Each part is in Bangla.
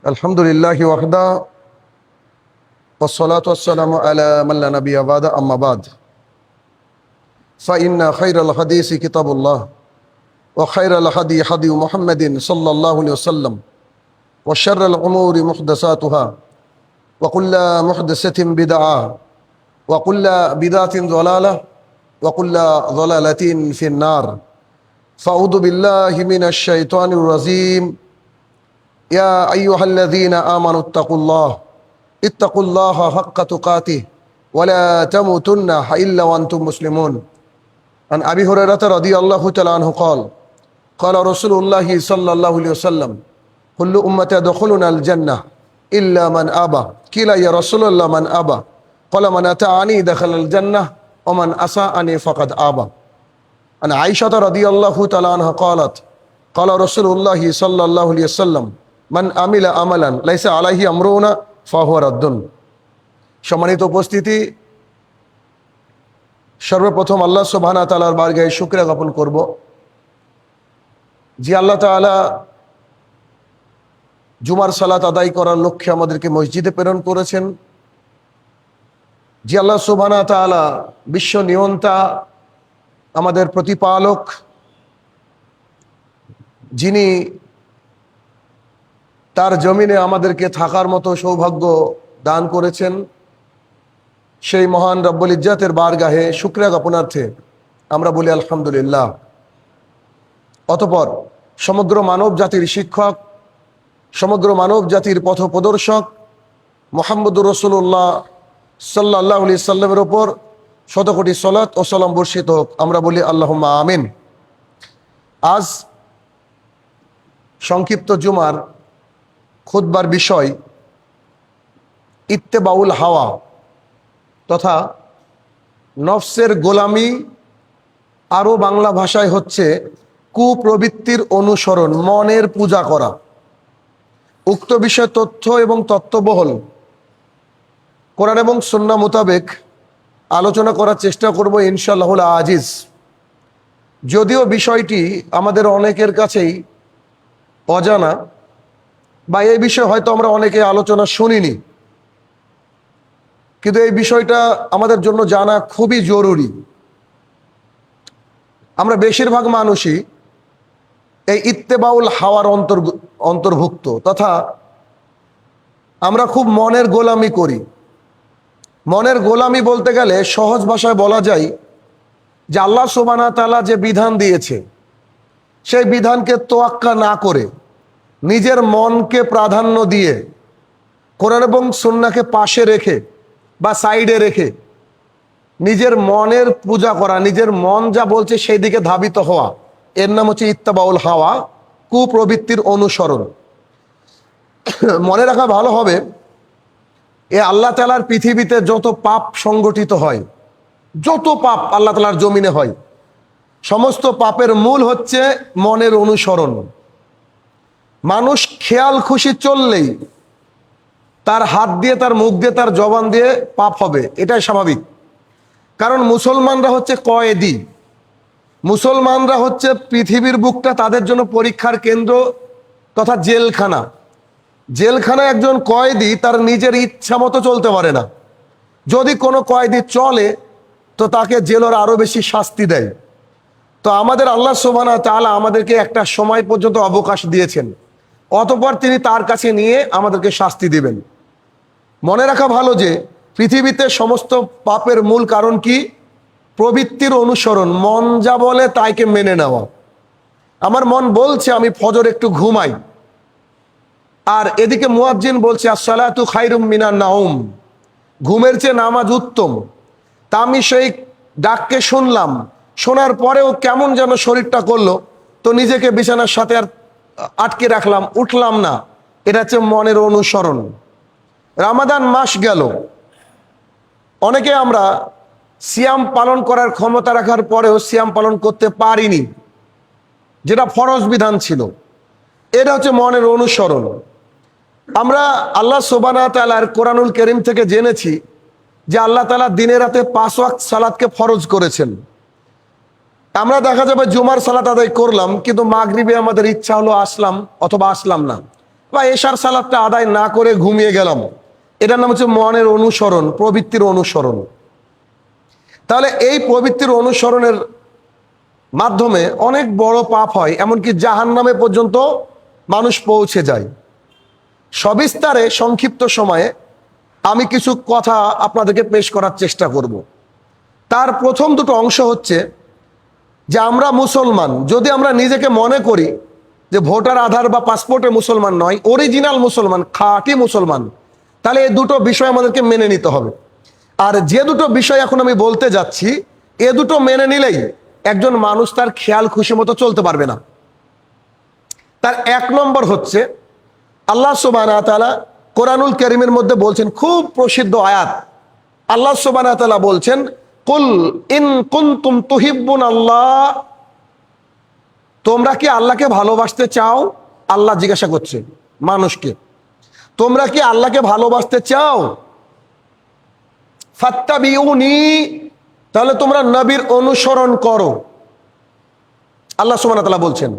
আলহামদুলিল্লাহি ওয়াহদা والصلاة والسلام على من لا نبي بعد أما بعد فإن خير الحديث كتاب الله وخير الهدي هدي محمد صلى الله عليه وسلم وشر الأمور محدثاتها وكل محدثة بدعة وكل بدعة ضلالة وكل ضلالة في النار فأعوذ بالله من الشيطان الرجيم يا أيها الذين آمنوا اتقوا الله حق تقاته ولا تموتن إلا وأنتم مسلمون عن أبي هريرة رضي الله تعالى عنه قال رسول الله صلى الله عليه وسلم كل أمة يدخلون الجنة إلا من أبى قيل يا رسول الله من أبى قال من أطاعني دخل الجنة ومن عصاني فقد أبى عن عائشة رضي الله تعالى عنها قال رسول الله صلى الله عليه وسلم মান আমিলা আমালান লাইসা আলাইহি আমরুনা ফাহুয়া রাদ্দুন। সম্মানিত উপস্থিতি, সর্বপ্রথম আল্লাহ সুবহানাহু ওয়া তাআলার বারগাহে শুকরিয়া জ্ঞাপন করব যে আল্লাহ তাআলা জুমার সালাত আদায় করার লক্ষ্যে আমাদেরকে মসজিদে প্রেরণ করেছেন। যে আল্লাহ সুবহানাহু ওয়া তাআলা বিশ্ব নিয়ন্তা, আমাদের প্রতিপালক, যিনি তার জমিনে আমাদেরকে থাকার মতো সৌভাগ্য দান করেছেন, সেই মহান রব্বুল ইজ্জাতের বারগাহে শুকরিয়া জ্ঞাপনার্থে আমরা বলি আলহামদুলিল্লাহ। অতঃপর সমগ্র মানব জাতির শিক্ষক, সমগ্র মানব জাতির পথপ্রদর্শক মুহাম্মদুর রাসূলুল্লাহ সাল্লাল্লাহু আলাইহি সাল্লামের ওপর শতকোটি সালাত ও সালাম বর্ষিত হোক, আমরা বলি আল্লাহুম্মা আমিন। আজ সংক্ষিপ্ত জুমার খুতবার বিষয় ইত্তেবাউল হাওয়া তথা নফসের গোলামি, আরও বাংলা ভাষায় হচ্ছে কুপ্রবৃত্তির অনুসরণ, মনের পূজা করা। উক্ত বিষয় তথ্য এবং তত্ত্ববহল কোরআন এবং সুন্নাহ মোতাবেক আলোচনা করার চেষ্টা করব ইনশাআল্লাহুল আজিজ। যদিও বিষয়টি আমাদের অনেকের কাছেই অজানা বা এই বিষয়ে হয়তো আমরা অনেকে আলোচনা শুনিনি, কিন্তু এই বিষয়টা আমাদের জন্য জানা খুবই জরুরি। আমরা বেশিরভাগ মানুষই এই ইত্তেবাউল হাওয়ার অন্তর্ভুক্ত, তথা আমরা খুব মনের গোলামি করি। মনের গোলামি বলতে গেলে সহজ ভাষায় বলা যায় যে আল্লাহ সুবহানাহু ওয়া তাআলা যে বিধান দিয়েছে সেই বিধানকে তোয়াক্কা না করে নিজের মনকে প্রাধান্য দিয়ে কোরআন এবং সুন্নাহকে পাশে রেখে বা সাইডে রেখে নিজের মনের পূজা করা, নিজের মন যা বলছে সেই দিকে ধাবিত হওয়া, এর নাম হচ্ছে ইত্তেবাউল হাওয়া, কুপ্রবৃত্তির অনুসরণ। মনে রাখা ভালো হবে, এ আল্লাহ তাআলার পৃথিবীতে যত পাপ সংগঠিত হয়, যত পাপ আল্লাহ তাআলার জমিনে হয়, সমস্ত পাপের মূল হচ্ছে মনের অনুসরণ। মানুষ খেয়াল খুশি চললেই তার হাত দিয়ে, তার মুখ দিয়ে, তার জবান দিয়ে পাপ হবে, এটাই স্বাভাবিক। কারণ মুসলমানরা হচ্ছে কয়েদি, মুসলমানরা হচ্ছে পৃথিবীর বুকটা তাদের জন্য পরীক্ষার কেন্দ্র তথা জেলখানা। জেলখানায় একজন কয়েদি তার নিজের ইচ্ছা মতো চলতে পারে না। যদি কোনো কয়েদি চলে তো তাকে জেলর আরো বেশি শাস্তি দেয়। তো আমাদের আল্লাহ সুবহানাহু ওয়া তাআলা আমাদেরকে একটা সময় পর্যন্ত অবকাশ দিয়েছেন, অতঃপর তিনি তার কাছে নিয়ে আমাদেরকে শাস্তি দিবেন। মনে রাখা ভালো যে পৃথিবীতে সমস্ত পাপের মূল কারণ কি? প্রবৃত্তির অনুসরণ, মন যা বলে তাইকে মেনে নেওয়া। আমার মন বলছে আমি ফজর একটু ঘুমাই, আর এদিকে মুয়াজ্জিন বলছে আসসালাতু খায়রুম মিনান নাওম, ঘুমের চেয়ে নামাজ উত্তম। তা আমি সেই ডাককে শুনলাম, শোনার পরেও কেমন যেন শরীরটা করলো, তো নিজেকে বিছানার সাথে আর আটকে রাখলাম, উঠলাম না। এটা হচ্ছে মনের অনুসরণ। রমাদান মাস গেল, অনেকে আমরা সিয়াম পালন করার ক্ষমতা রাখার পরেও সিয়াম পালন করতে পারিনি, যেটা ফরজ বিধান ছিল। এটা হচ্ছে মনের অনুসরণ। আমরা আল্লাহ সুবহানাহু ওয়া তাআলার কোরআনুল কারীম থেকে জেনেছি যে আল্লাহ তাআলা দিনে রাতে 5 ওয়াক্ত সালাতকে ফরজ করেছেন। আমরা দেখা যাবে জুমার সালাত আদায় করলাম, কিন্তু মাগরিবে আমাদের ইচ্ছা হলো আসলাম অথবা আসলাম না। বা এশার সালাতটা আদায় না করে ঘুমিয়ে গেলাম, এটার নাম হচ্ছে মনের অনুসরণ, প্রবৃত্তির অনুসরণ। তাহলে এই প্রবৃত্তির অনুসরণের মাধ্যমে অনেক বড় পাপ হয়, এমনকি জাহান্নামে পর্যন্ত মানুষ পৌঁছে যায়। সবিস্তারে সংক্ষিপ্ত সময়ে আমি কিছু কথা আপনাদেরকে পেশ করার চেষ্টা করব। তার প্রথম দুটো অংশ হচ্ছে যে আমরা মুসলমান, যদি আমরা নিজেকে মনে করি যে ভোটার আধার বা পাসপোর্টে মুসলমান নয়, অরিজিনাল মুসলমান, খাঁটি মুসলমান, তাহলে এই দুটো বিষয় আমাদেরকে মেনে নিতে হবে। আর যে দুটো বিষয় এখন আমি বলতে যাচ্ছি, এ দুটো মেনে নিলেই একজন মানুষ তার খেয়াল খুশি মতো চলতে পারবে না। তার এক নম্বর হচ্ছে, আল্লাহ সুবহানাহু ওয়া তাআলা কোরআনুল কারীমের মধ্যে বলছেন, খুব প্রসিদ্ধ আয়াত। আল্লাহ সুবহানাহু ওয়া তাআলা বলছেন, কুল ইন কুনতুম তুহিব্বুনাল্লাহ, তোমরা কি আল্লাহকে ভালোবাসতে চাও? আল্লাহ জিজ্ঞাসা করছে মানুষকে, তোমরা কি আল্লাহকে ভালোবাসতে চাও? ফাত্তাবিউনি, তাহলে তোমরা নবীর অনুসরণ করো। আল্লাহ সুবহানাহু ওয়া তাআলা বলছেন,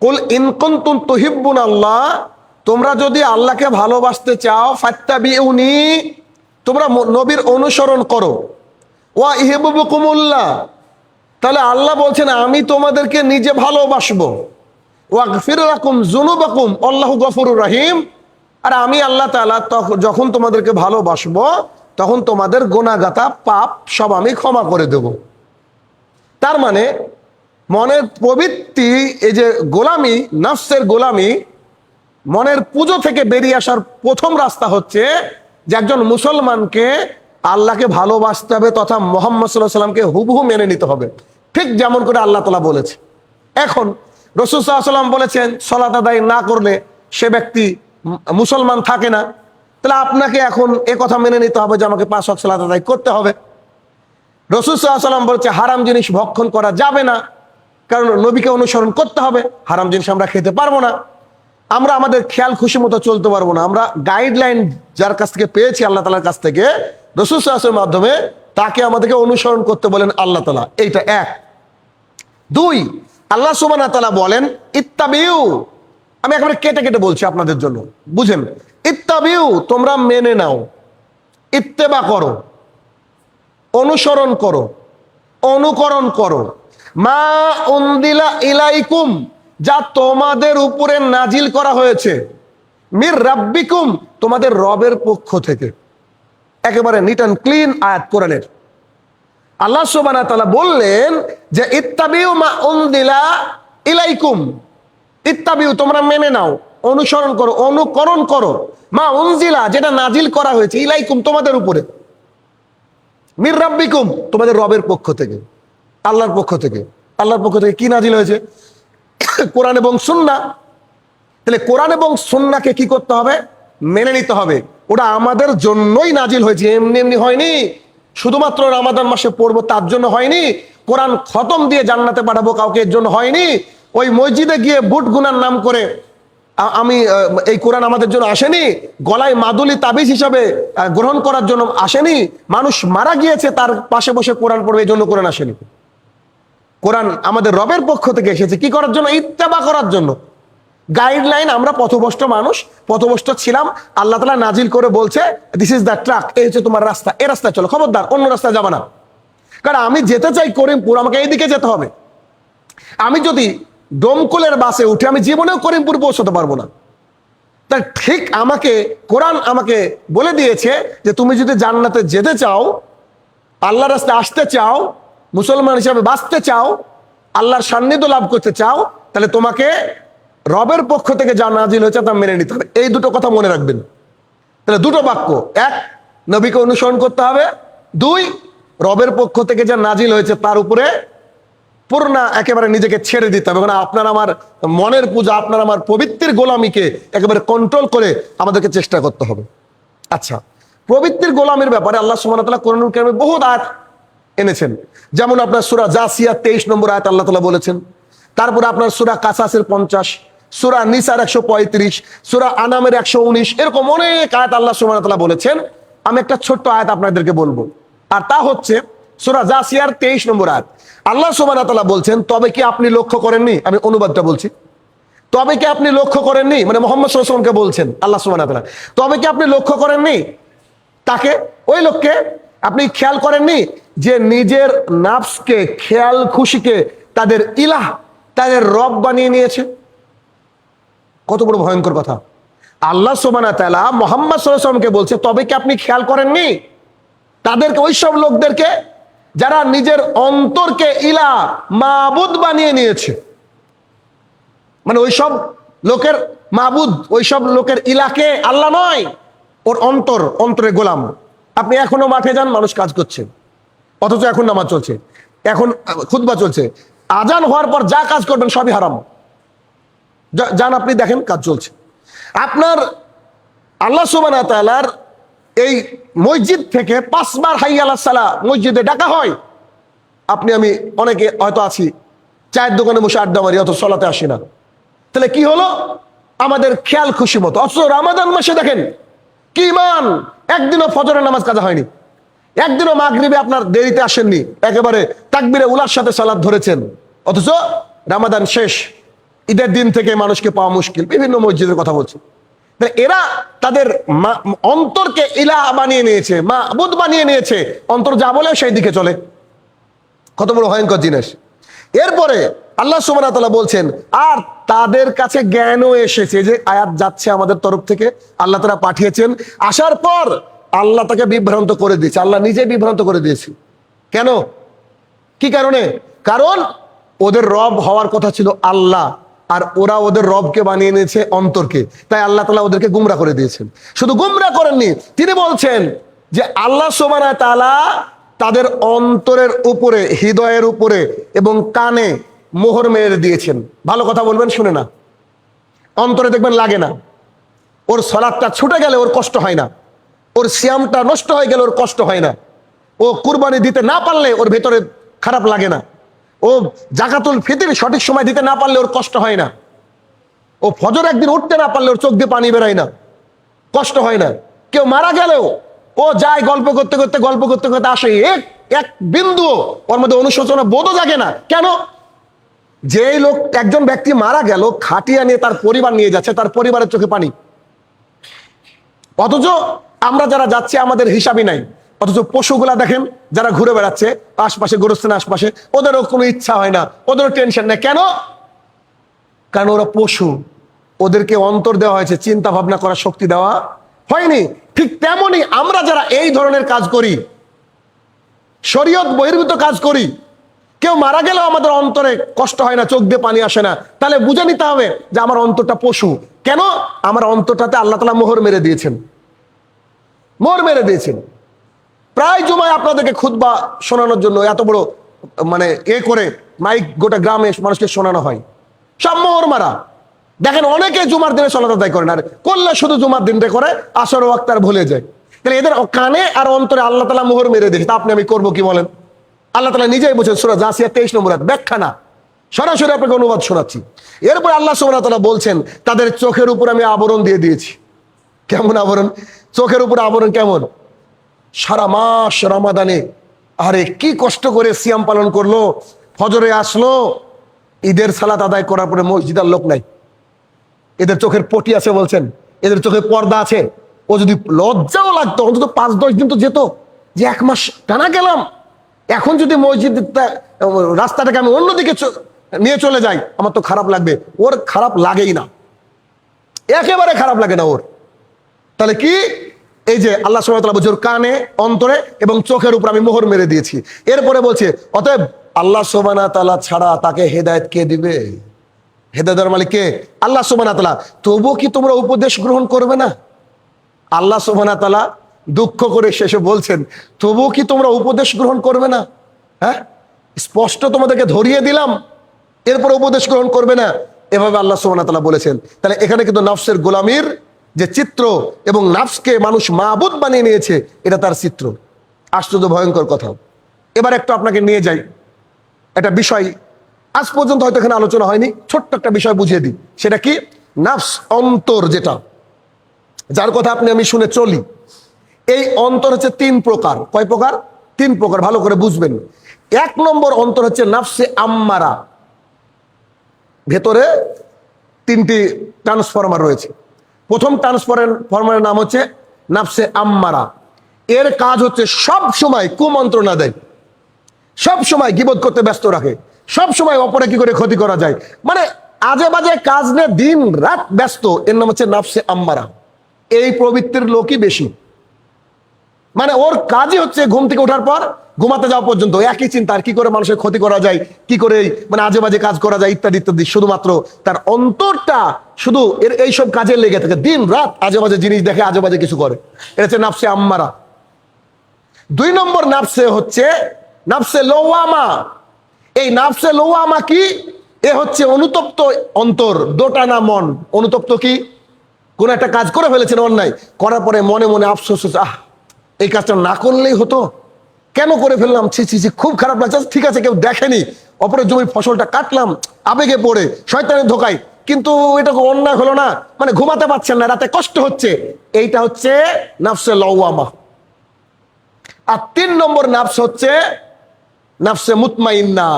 কুল ইন কুনতুম তুহিব্বুনাল্লাহ, তোমরা যদি আল্লাহকে ভালোবাসতে চাও, ফাত্তাবিউনি, তোমরা নবীর অনুসরণ করো। ওয়া ইহিব্বুকুমুল্লাহ, তাহলে আল্লাহ বলছেন আমি তোমাদেরকে নিজে ভালোবাসবো। ওয়াগফির লাকুম যুনুবাকুম আল্লাহু গফুরুর রহিম, আর আমি আল্লাহ তাআলা যখন তোমাদেরকে ভালোবাসবো তখন তোমাদের গুনাহগাতা পাপ সব আমি ক্ষমা করে দেব। তার মানে মনের প্রবৃত্তি, এই যে গোলামি, নফসের গোলামি, মনের পুজো থেকে বেরিয়ে আসার প্রথম রাস্তা হচ্ছে যে একজন মুসলমানকে আল্লাহকে ভালোবাসতে হবে তথা মুহাম্মদ সাল্লাল্লাহু আলাইহি সাল্লামকে হুবহু মেনে নিতে হবে, ঠিক যেমন করে আল্লাহ তাআলা বলেছে। এখন রাসূল সাল্লাল্লাহু আলাইহি সাল্লাম বলেছেন সালাত আদায় না করলে সে ব্যক্তি মুসলমান থাকে না, তাহলে আপনাকে এখন এ কথা মেনে নিতে হবে যে আমাকে 5 ওয়াক্ত সালাত আদায় করতে হবে। রাসূল সাল্লাল্লাহু আলাইহি সাল্লাম বলেছে হারাম জিনিস ভক্ষণ করা যাবে না, কারণ নবীকে অনুসরণ করতে হবে। হারাম জিনিস আমরা খেতে পারবো না, আমরা আমাদের খেয়াল খুশি মতো চলতে পারবো না। আমরা গাইডলাইন যার কাছ থেকে পেয়েছি, আল্লাহ তাআলার কাছ থেকে, রাসূল সাল্লাল্লাহু আলাইহি ওয়াসাল্লামের মাধ্যমে, তাকে আমাদেরকে অনুসরণ করতে বলেন আল্লাহ তাআলা। এইটা এক। দুই, আল্লাহ সুবহানাহু ওয়া তাআলা বলেন ইত্তাবিউ, আমি একেবারে কেটে কেটে বলছি আপনাদের জন্য, বুঝেন। ইত্তাবিউ, তোমরা মেনে নাও, ইত্তেবা করো, অনুসরণ করো, অনুকরণ করো, মা উনদিলা ইলাইকুম, যা তোমাদের উপরে নাজিল করা হয়েছে, মির রাব্বিকুম, তোমাদের রবের পক্ষ থেকে। একেবারে নিট অ্যান্ড ক্লিন আয়াত কোরআনের। আল্লাহ সুবহানাহু ওয়া তাআলা বললেন যে ইত্তাবিউ মা উনদিলা ইলাইকুম, ইত্তাবিউ তোমরা মেনে নাও, অনুসরণ করো, অনুকরণ করো, মা উনজিলা যেটা নাজিল করা হয়েছে, ইলাইকুম তোমাদের উপরে, মির রাব্বিকুম তোমাদের রবের পক্ষ থেকে, আল্লাহর পক্ষ থেকে। আল্লাহর পক্ষ থেকে কি নাজিল হয়েছে? কোরআন এবং সুন্নাহ। তাহলে কোরআন এবং সুন্নাহকে কি করতে হবে? মেনে নিতে হবে। ওটা আমাদের জন্যই নাজিল হয়েছে, এমনি এমনি হয়নি। শুধুমাত্র রমাদান মাসে পড়বো তার জন্য হয়নি, কোরআন খতম দিয়ে জান্নাতে পাঠাবো কাউকে এর জন্য হয়নি, ওই মসজিদে গিয়ে বুট গুনার নাম করে আমি এই কোরআন আমাদের জন্য আসেনি, গলায় মাদুলি তাবিজ হিসাবে গ্রহণ করার জন্য আসেনি, মানুষ মারা গিয়েছে তার পাশে বসে কোরআন পড়বে এই জন্য কোরআন আসেনি। কোরআন আমাদের রবের পক্ষ থেকে এসেছে কি করার জন্য? ইত্তেবা করার জন্য। গাইডলাইন, আমরা পথভ্রষ্ট মানুষ, পথভ্রষ্ট ছিলাম, আল্লাহ তাআলা নাজিল করে বলছে দিস ইজ দ্য ট্রাক, এই হচ্ছে তোমার রাস্তা, এই রাস্তায় চলো, খবরদার অন্য রাস্তায় যাবে না। কারণ আমি যেতে চাই করিমপুর, আমাকে এইদিকে যেতে হবে। আমি যদি ডোমকলের বাসে উঠে আমি জীবনেও করিমপুর পৌঁছতে পারবো না। তাই ঠিক আমাকে কোরআন আমাকে বলে দিয়েছে যে তুমি যদি জান্নাতে যেতে চাও, আল্লাহর রাস্তায় আসতে চাও, মুসলমান হিসাবে বাঁচতে চাও, আল্লাহর সান্নিধ্য লাভ করতে চাও, তাহলে তোমাকে রবের পক্ষ থেকে যা নাজিল হয়েছে তা মেনে নিতে হবে। এই দুটো কথা মনে রাখবেন। তাহলে দুটো বাক্য, এক, নবীকে অনুসরণ করতে হবে, দুই, রবের পক্ষ থেকে যা নাজিল হয়েছে তার উপরে পূর্ণ একেবারে নিজেকে ছেড়ে দিতে হবে। মানে আপনার আমার মনের পূজা, আপনার আমার প্রবৃত্তির গোলামিকে একেবারে কন্ট্রোল করে আমাদেরকে চেষ্টা করতে হবে। আচ্ছা, প্রবৃত্তির গোলামির ব্যাপারে আল্লাহ সুবহানাহু ওয়া তাআলা কোরআনুল কারীমে বহুত আয়াত এনেছেন। যেমন আপনার সূরা জাসিয়া 23 নম্বর আয়াত আল্লাহ তাআলা বলেছেন, তারপরে আপনার সূরা কাসাসের 50, সূরা নিসার 135, সূরা আনামের 119, এরকম অনেক আয়াত আল্লাহ সুবহানাহু ওয়া তাআলা বলেছেন। আমি একটা ছোট্ট আয়াত আপনাদেরকে বলবো, আর তা হচ্ছে সূরা জাসিয়ার 23 নম্বর আয়াত। আল্লাহ সুবহানাহু ওয়া তাআলা বলছেন, তবে কি আপনি লক্ষ্য করেননি? আমি অনুবাদটা বলছি, তবে কি আপনি লক্ষ্য করেননি, মানে মোহাম্মদ সাল্লাল্লাহু আলাইহি ওয়াসাল্লামকে বলছেন আল্লাহ সুবহানাহু ওয়া তাআলা, তবে কি আপনি লক্ষ্য করেননি তাকে, ওই লোককে আপনি খেয়াল করেননি যে নিজের নাফসকে, খেয়াল খুশিকে তাদের ইলাহ, তাদের রব বানিয়ে নিয়েছে? কত বড় ভয়ঙ্কর কথা। আল্লাহ সুবহানাহু ওয়া তাআলা মুহাম্মদ সাল্লাল্লাহু আলাইহি ওয়াসাল্লামকে বলছে, তবে কি আপনি খেয়াল করেননি তাদেরকে, ওই সব লোকদেরকে যারা নিজের অন্তরকে ইলাহ, মাবুদ বানিয়ে নিয়েছে। মানে ওই সব লোকের মাবুদ, ওই সব লোকের ইলাকে আল্লাহ নয়, ওর অন্তরে গোলাম। আপনি এখনো মাঠে যান, মানুষ কাজ করছে, অথচ এখন নামাজ চলছে, এখন খুতবা চলছে, আজান হওয়ার পর যা কাজ করবেন সবই হারাম। যান আপনি দেখেন কাজ চলছে। আপনার আল্লাহ সুবহানাহু ওয়া তাআলার এই মসজিদ থেকে 5 বার হাইয়া আলাস সালাহ মসজিদে ডাকা হয়, আপনি আমি অনেকে হয়তো আছি চায়ের দোকানে বসে আড্ডা মারি, অত সলাতে আসি না। তাহলে কি হলো? আমাদের খেয়াল খুশি মতো। অথচ রমাদান মাসে দেখেন কি ইমান, একদিনও ফজরের নামাজ কাজা হয়নি, একদিনও মাগরিবে আপনার দেরিতে আসেননি, একেবারে তাকবীরে উলার সাথে সালাত ধরেছেন। অথচ রমাদান শেষ, ঈদের দিন থেকে মানুষকে পাওয়া মুশকিল, বিভিন্ন মসজিদের কথা বলছে। এরা তাদের অন্তরকে ইলাহ বানিয়ে নিয়েছে, মাবুদ বানিয়ে নিয়েছে, অন্তর যা বলে সেই দিকে চলে। কত বড় ভয়ঙ্কর জিনিস। এরপরে আল্লাহ সুবহানাহু ওয়া তাআলা বলছেন, আর তাদের কাছে জ্ঞানও এসেছে, যে আয়াত যাচ্ছে আমাদের তরফ থেকে, আল্লাহ তাআলা পাঠিয়েছেন, আসার পর আল্লাহ তাকে বিভ্রান্ত করে দিয়েছে, আল্লাহ নিজে বিভ্রান্ত করে দিয়েছে। কেন? কি কারণে? কারণ ওদের রব হওয়ার কথা ছিল আল্লাহ, আর ওরা ওদের রবকে বানিয়ে নিয়েছে অন্তরকে, তাই আল্লাহ তাআলা ওদেরকে গুমরা করে দিয়েছেন। শুধু গুমরা করেননি, তিনি বলছেন যে আল্লাহ সুবহানাহু ওয়া তাআলা তাদের অন্তরের উপরে, হৃদয়ের উপরে এবং কানে মোহর মেরে দিয়েছেন। ভালো কথা বলবেন, শুনে না, অন্তরে দেখবেন লাগে না, ওর সালাতটা ছুটে গেলে ওর কষ্ট হয় না, ওর সিয়ামটা নষ্ট হয়ে গেলে ওর কষ্ট হয় না, ও কুরবানি দিতে না পারলে ওর ভেতরে খারাপ লাগে না, ও জাকাতুল ফিতর সঠিক সময় দিতে না পারলে ওর কষ্ট হয় না, ও ফজর একদিন উঠতে না পারলে ওর চোখ দিয়ে পানি বেরোয় না, কষ্ট হয় না। কেউ মারা গেলেও ও যায় গল্প করতে করতে আসে, এক বিন্দু ওর মধ্যে অনুশোচনা বোধও জাগে না। কেন? যেই লোক, একজন ব্যক্তি মারা গেল, খাটিয়া নিয়ে তার পরিবার নিয়ে যাচ্ছে, তার পরিবারের চোখে পানি। অথচ আমরা যারা যাচ্ছি আমাদের হিসাবই নাই। অথচ পশুগুলা দেখেন যারা ঘুরে বেড়াচ্ছে আশপাশে, গোরস্থানের আশপাশে, ওদেরও কোনো ইচ্ছা হয় না, ওদেরও টেনশন নেই। কেন? কারণ ওরা পশু, ওদেরকে অন্তর দেওয়া হয়েছে, চিন্তা ভাবনা করার শক্তি দেওয়া হয়নি। ঠিক তেমনি আমরা যারা এই ধরনের কাজ করি, শরীয়ত বহির্ভূত কাজ করি, কেউ মারা গেলেও আমাদের অন্তরে কষ্ট হয় না, চোখ দিয়ে পানি আসে না, তাহলে বুঝে নিতে হবে যে আমার অন্তরটা পশু। কেন? আমার অন্তরটাতে আল্লাহ তাআলা মোহর মেরে দিয়েছেন, মোহর মেরে দিয়েছেন। প্রায় জুমায় আপনাদেরকে খুতবা শোনানোর জন্য এত বড় মানে করে মাইক গোটা গ্রামে মানুষকে শোনানো হয়, সব মোহর মারা। দেখেন অনেকে জুমার দিনে সালাত আদায় করেন, আর করলে শুধু জুমার দিনটা করে, আসর ওয়াক্ত আর ভুলে যায়। তাহলে এদের কানে আর অন্তরে আল্লাহ তাআলা মোহর মেরে দিয়েছে। তা আপনি আমি করবো কি বলেন? আল্লাহ তাআলা নিজেই বলছেন সূরা জাসিয়া 23 নম্বর আয়াত, ব্যাখ্যা না, সরাসরি আপনাকে অনুবাদ শোনাচ্ছি। এরপর আল্লাহ সুবহানাহু ওয়া তাআলা বলছেন, তাদের চোখের উপর আমি আবরণ দিয়ে দিয়েছি। কেমন আবরণ? চোখের উপর আবরণ কেমন? সারা মাস রমাদানে আরে কি কষ্ট করে সিয়াম পালন করলো, ফজরে আসলো, ঈদের সালাত আদায় করার পরে মসজিদের লোক নাই, এদের চোখের পটি আছে বলছেন, এদের চোখে পর্দা আছে। ও যদি লজ্জাও লাগতো অন্তত 5-10 দিন তো যেত, যে 1 মাস টানা গেলাম, এখন যদি মসজিদ রাস্তাটাকে আমি অন্যদিকে নিয়ে চলে যাই আমার তো খারাপ লাগবে। ওর খারাপ লাগেই না, একেবারে খারাপ লাগে না ওর। তাহলে কি? এই যে আল্লাহ সুবহানাহু ওয়া তাআলা বলছেন কানে, অন্তরে এবং চোখের উপর আমি মোহর মেরে দিয়েছি। এরপরে বলছে অতএব আল্লাহ সুবহানাহু ওয়া তাআলা ছাড়া তাকে হেদায়েত কে দিবে? হেদায়েতের মালিক কে? আল্লাহ সুবহানাহু ওয়া তাআলা। তবু কি তোমরা উপদেশ গ্রহণ করবে না? আল্লাহ সুবহানাহু ওয়া তাআলা দুঃখ করে শেষে বলছেন, তবু কি তোমরা উপদেশ গ্রহণ করবে না? হ্যাঁ, স্পষ্ট তোমাদেরকে ধরিয়ে দিলাম, এরপর উপদেশ গ্রহণ করবে না, এভাবে আল্লাহ সুবহানাহু ওয়া তাআলা বলেছেন। তাহলে এখানে কিন্তু নফসের গোলামির যে চিত্র এবং নাফসকে মানুষ মাবুদ বানিয়ে নিয়েছে, এটা তার চিত্র। আশ্চর্য ভয়ঙ্কর কথা। এবার একটু আপনাকে নিয়ে যাই একটা বিষয়, আজ পর্যন্ত হয়তো এখানে আলোচনা হয়নি, ছোট্ট একটা বিষয় বুঝিয়ে দিই। সেটা কি? নাফস, অন্তর, যেটা যার কথা আপনি আমি শুনে চলি। এই অন্তর হচ্ছে 3 প্রকার। কয় প্রকার? 3 প্রকার, ভালো করে বুঝবেন। 1 নম্বর অন্তর হচ্ছে নাফসে আম্মারা, ভেতরে তিনটি ট্রান্সফরমার রয়েছে। প্রথম ট্রান্সফরমারের নাম হচ্ছে নাফসে আম্মারা। এর কাজ হচ্ছে সব সময় কুমন্ত্রণা দেয়, সব সময় গীবত করতে ব্যস্ত রাখে, সব সময় অপরে কি করে ক্ষতি করা যায়, মানে আজে বাজে কাজ নিয়ে দিন রাত ব্যস্ত। এর নাম হচ্ছে নাফসে আম্মারা। এই প্রবৃত্তির লোকই বেশি, মানে ওর কাজই হচ্ছে ঘুম থেকে ওঠার পর ঘুমাতে যাওয়া পর্যন্ত একই চিন্তা, আর কি করে মানুষের ক্ষতি করা যায়, কি করে মানে আজে বাজে কাজ করা যায় ইত্যাদি ইত্যাদি। শুধুমাত্র তার অন্তরটা শুধু এইসব কাজে লেগে থাকে, দিন রাত আজে বাজে জিনিস দেখে, আজে বাজে কিছু করে। এটা হচ্ছে নাফসে আম্মারা। 2 নম্বর নাফসে হচ্ছে নাফসে লওয়ামা। এই নাফসে লওয়ামা কি? এ হচ্ছে অনুতপ্ত অন্তর, দোটানা মন। অনুতপ্ত কি? কোন একটা কাজ করে ফেলেছেন অন্যায়, করার পরে মনে মনে আফসোস হচ্ছে, এই কাজটা না করলেই হতো, কেন করে ফেললাম, ছি ছি ছি, খুব খারাপ লাগছে। ঠিক আছে, কেউ দেখেনি, অপরের জমির ফসলটা কাটলাম আবেগে পড়ে, শয়তানের ধোকায়, কিন্তু এটা অন্যায় হলো না, মানে ঘুমাতে পারছেন না, রাতে কষ্ট হচ্ছে। এইটা হচ্ছে নাফসে লওয়ামা। আর 3 নম্বর নাফস হচ্ছে নাফসে মুতমাইন্না।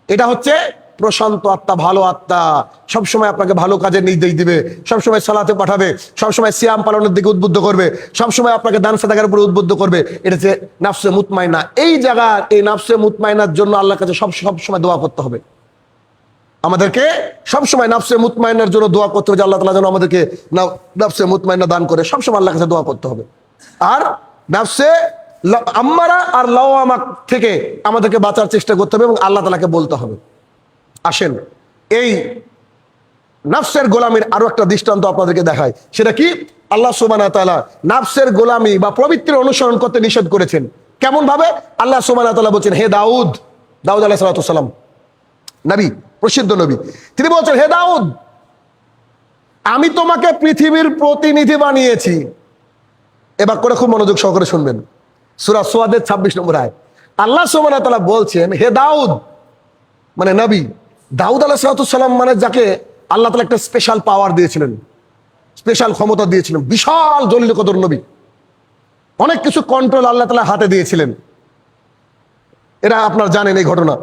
এটা হচ্ছে প্রশান্ত আত্মা, ভালো আত্মা, সবসময় আপনাকে ভালো কাজের নির্দেশ দিবে, সবসময় সালাতে পাঠাবে, সবসময় সিয়াম পালনের দিকে উদ্বুদ্ধ করবে, সবসময় আপনাকে দান সাদাকার উপরে উদ্বুদ্ধ করবে। এটা হচ্ছে নাফসে মুতমাইন্না। এই জায়গার এই নাফসে মুতমাইন্নার জন্য আল্লাহর কাছে সবসময় দোয়া করতে হবে। আমাদেরকে সবসময় নাফসে মুতমাইন্নার জন্য দোয়া করতে হবে যে আল্লাহ তাআলা যেন আমাদেরকে নাফসে মুতমাইন্না দান করে, সবসময় আল্লাহর কাছে দোয়া করতে হবে। আর নাফসে আম্মারা আর লাওয়ামা থেকে আমাদেরকে বাঁচার চেষ্টা করতে হবে এবং আল্লাহ তাআলাকে বলতে হবে। আসেন এই নাফসের গোলামির আরো একটা দৃষ্টান্ত আপনাদেরকে দেখায়। সেটা কি? আল্লাহ সুবহানাহু ওয়া তাআলা নাফসের গোলামি বা প্রবৃত্তির অনুসরণ করতে নিষেধ করেছেন। কেমন ভাবে? আল্লাহ সুবহানাহু ওয়া তাআলা বলছেন, হে দাউদ, দাউদ আলাইহিস সালাম নবী, প্রসিদ্ধ নবী, তিনি বলছেন, হে দাউদ, আমি তোমাকে পৃথিবীর প্রতিনিধি বানিয়েছি। এবার করে খুব মনোযোগ সহকারে শুনবেন, সূরা সুয়াদের 26 নম্বর আয়াত। আল্লাহ সুবহানাহু ওয়া তাআলা বলছেন, হে দাউদ, মানে নবী দাউদ আলাইহিস সালাম, মানে যাকে আল্লাহ তাআলা একটা স্পেশাল পাওয়ার দিয়েছিলেন, স্পেশাল ক্ষমতা দিয়েছিলেন, বিশাল জলিল কদর নবী, অনেক কিছু কন্ট্রোল আল্লাহ তাআলা হাতে দিয়েছিলেন। এরা আপনার জানেন এই ঘটনা।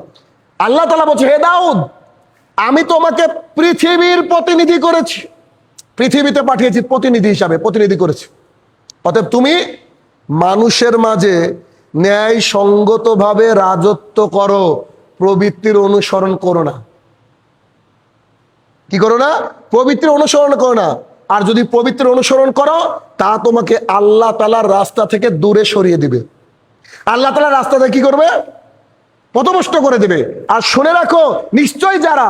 আল্লাহ তাআলা বলছে, হে দাউদ, আমি তোমাকে পৃথিবীর প্রতিনিধি করেছি, পৃথিবীতে পাঠিয়েছি প্রতিনিধি হিসাবে, প্রতিনিধি করেছি। অতএব তুমি মানুষের মাঝে ন্যায় সঙ্গতভাবে রাজত্ব করো, প্রবৃত্তির অনুসরণ করো না। কি করো না? প্রবৃত্তির অনুসরণ করো না। আর যদি প্রবৃত্তির অনুসরণ করো, তা তোমাকে আল্লাহ তাআলার রাস্তা থেকে দূরে সরিয়ে দিবে। আল্লাহ তাআলার রাস্তা থেকে কি করবে? পথভ্রষ্ট করে দেবে। আর শুনে রাখো, নিশ্চয় যারা